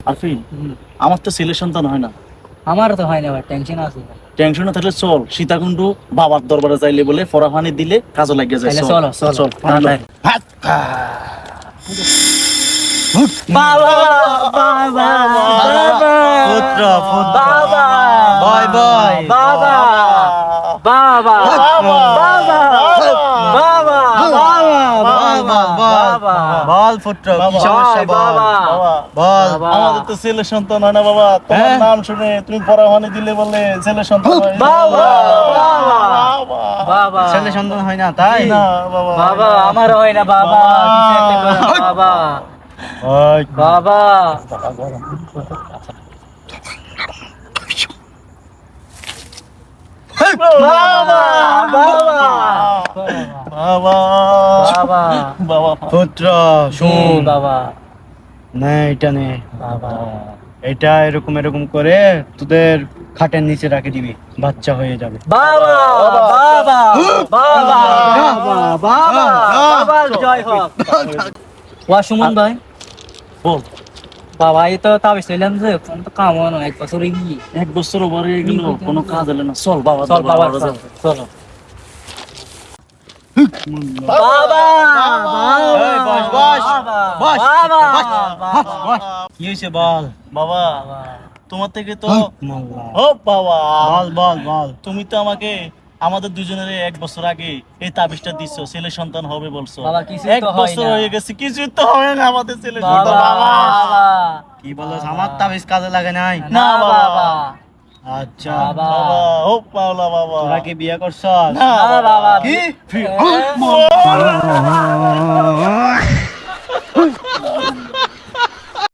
আরফিন, আমার তো ছেলে সন্তান হয় না। আমার তো হয় না ভাই, টেনশন আছে। টেনশনে থাকলে চল সীতাকুণ্ড বাবার দরবারে যাইলে বলে ফরাফানি দিলে কাজে লাগিয়ে যায়। তাহলে চলো চলো চল তাড়াতাড়ি। বাবা বাবা পুত্র পুত্র বাবা বয় বয় বাবা বাবা বাবা বাবা বল পুত্র কি সমস্যা বল বল। আমাদের তো ছেলে সন্তান হয় না বাবা, তোমার নাম শুনে তুমি ফরাফানি দিলে বলে ছেলে সন্তান হয়। বাবা বাবা ছেলে সন্তান হয় না তাই না বাবা। বাবা আমার হয় না বাবা, কিছু একটা করো বাবা বাবা বাবা পুত্র শুন বাবা না, এটা নে বাবা এটা এরকম এরকম করে তোদের খাটের নিচে রাখে দিবি, বাচ্চা হয়ে যাবে। বাবা বাবা বাবা বাবা বাবা জয় হোক। ওয়া সুমন ভাই বল। বাবা এই তো তাবিজ ছিলাম যে কোন তো কাম হয় না, 1 বছর কি 1 বছর ওভারে গেল, কোনো কাজ হলো না। চল বাবা চল বাবা চলো বাবা কি হয়েছে বল বাবা। তোমার থেকে তো ও বাবা বল বল বল। তুমি তো আমাকে আমাদের দুজনের 1 বছর আগে এই তাবিজটা দিছো, ছেলে সন্তান হবে বলছো। বাবা, কিছুই 1 তো হয় বছর না। হয়ে গেছে, কিছুই তো হয় না আমাদের ছেলে বাবা সন্তান। বাবা বাবা কি বলো, আমার তাবিজ কাজে লাগে নাই? না বাবা আচ্ছা বাবা। বাবা ও পাওলা বাবা, তোরা কি বিয়ে করছস? না বাবা কি